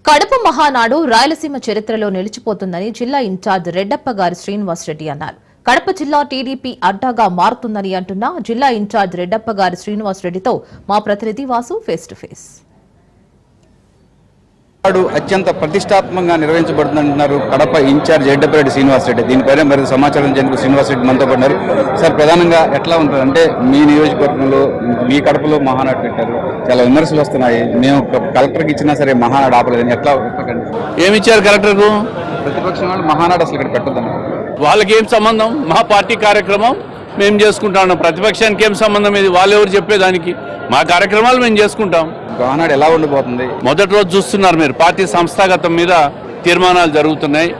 కడప మహానాడు రాయలసీమ చరిత్రలో నిలిచిపోతుందని జిల్లా ఇన్ఛార్జ్ రెడ్డప్ప గారి శ్రీనివాసరెడ్డి అన్నారు. కడప జిల్లా టీడీపీ అడ్డాగా మారుతుందని అంటున్న జిల్లా ఇన్ఛార్జ్ రెడ్డప్ప గారి శ్రీనివాసరెడ్డితో మా ప్రతినిధి వాసు ఫేస్ టు ఫేస్. అత్యంత ప్రతిష్టాత్మకంగా నిర్వహించబడుతుందంటున్నారు కడప ఇన్ఛార్జ్ రెడ్డప్పరెడ్డి శ్రీనివాసరెడ్డి. దీనిపైన మరింత సమాచారం చెందుకు శ్రీనివాసరెడ్డి మనతో పడినారు. సార్, ప్రధానంగా ఎట్లా ఉంటుంది అంటే మీ నియోజకవర్గంలో మీ కడపలో మహానాడు పెట్టారు, చాలా విమర్శలు వస్తున్నాయి. మేము కలెక్టర్కి ఇచ్చినా సరే మహానాడు ఆపలేదని ఎట్లా ఏమి ఇచ్చారు కలెక్టర్కు? ప్రతిపక్షం వాళ్ళు మహానాడు అసలు ఇక్కడ పెట్టద్దన్నారు. వాళ్ళకి ఏం సంబంధం? మా పార్టీ కార్యక్రమం మేము చేసుకుంటాం. ప్రతిపక్షానికి ఏం సంబంధం? ఇది వాళ్ళు ఎవరు చెప్పేదానికి? మా కార్యక్రమాలు మేము చేసుకుంటాం. మహానాడు ఎలా ఉండిపోతుంది? మొదటి రోజు చూస్తున్నారు మీరు, పార్టీ సంస్థాగతం మీద తీర్మానాలు జరుగుతున్నాయి.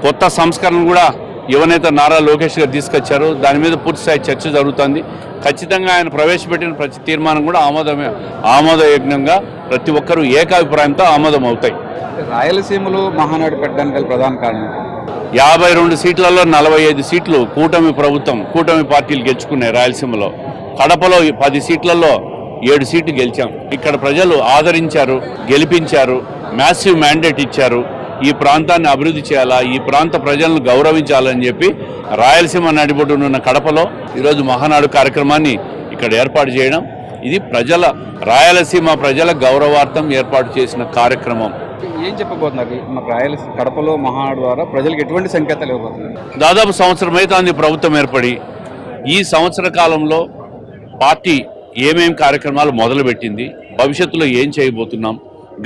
కొత్త సంస్కరణలు కూడా యువనేత నారా లోకేష్ గారు తీసుకొచ్చారు. దాని మీద పూర్తిస్థాయి చర్చ జరుగుతుంది. ఖచ్చితంగా ఆయన ప్రవేశపెట్టిన ప్రతి తీర్మానం కూడా ఆమోదయోగ్యంగా ప్రతి ఒక్కరూ ఏకాభిప్రాయంతో ఆమోదం అవుతాయి. రాయలసీమలో మహానాడు పెట్టడానికి ప్రధాన కారణం 52 సీట్లలో 45 సీట్లు కూటమి పార్టీలు గెలుచుకున్నాయి. రాయలసీమలో కడపలో 10 సీట్లలో 7 సీట్లు గెలిచాం. ఇక్కడ ప్రజలు ఆదరించారు, గెలిపించారు, మ్యాసివ్ మ్యాండేట్ ఇచ్చారు. ఈ ప్రాంతాన్ని అభివృద్ధి చేయాలా, ఈ ప్రాంత ప్రజలను గౌరవించాలని చెప్పి రాయలసీమ నడిబొడ్డునున్న కడపలో ఈరోజు మహానాడు కార్యక్రమాన్ని ఇక్కడ ఏర్పాటు చేయడం, ఇది రాయలసీమ ప్రజల గౌరవార్థం ఏర్పాటు చేసిన కార్యక్రమం. ఏం చెప్పబోతున్నారు? మాకు రాయలసీమ కడపలో మహానాడు ద్వారా ప్రజలకు ఎటువంటి సంకేతాలు ఇవ్వబోతున్నారు? దాదాపు సంవత్సరం అయితే ప్రభుత్వం ఏర్పడి ఈ సంవత్సర కాలంలో పార్టీ ఏమేం కార్యక్రమాలు మొదలుపెట్టింది, భవిష్యత్తులో ఏం చేయబోతున్నాం,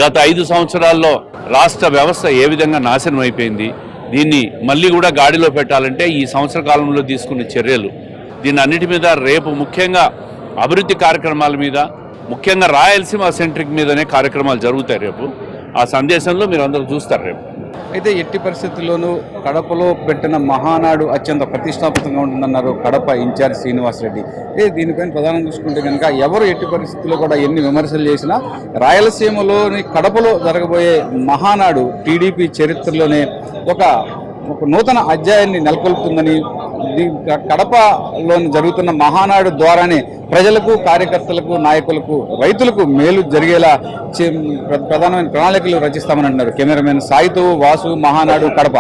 గత 5 సంవత్సరాల్లో రాష్ట్ర వ్యవస్థ ఏ విధంగా నాశనం అయిపోయింది, దీన్ని మళ్ళీ కూడా గాడిలో పెట్టాలంటే ఈ సంవత్సర కాలంలో తీసుకున్న చర్యలు, దీని అన్నిటి మీద రేపు ముఖ్యంగా అభివృద్ధి కార్యక్రమాల మీద, ముఖ్యంగా రాయలసీమ సెంట్రిక్ మీదనే కార్యక్రమాలు జరుగుతాయి. రేపు ఆ సందేశంలో మీరు అందరూ చూస్తారు. రేపు అయితే ఎట్టి పరిస్థితుల్లోనూ కడపలో పెట్టిన మహానాడు అత్యంత ప్రతిష్టాత్మకంగా ఉంటుందన్నారు కడప ఇన్ఛార్జ్ శ్రీనివాసరెడ్డి. దీనిపైన ప్రధానం చూసుకుంటే కనుక ఎవరు ఎట్టి పరిస్థితుల్లో కూడా ఎన్ని విమర్శలు చేసినా రాయలసీమలోని కడపలో జరగబోయే మహానాడు టీడీపీ చరిత్రలోనే ఒక నూతన అధ్యాయాన్ని నెలకొల్పుతుందని, కడపలో జరుగుతున్న మహానాడు ద్వారానే ప్రజలకు, కార్యకర్తలకు, నాయకులకు, రైతులకు మేలు జరిగేలా ప్రధానమైన ప్రణాళికలు రచిస్తామని అన్నారు. కెమెరామెన్ సాయితో వాసు, మహానాడు, కడప.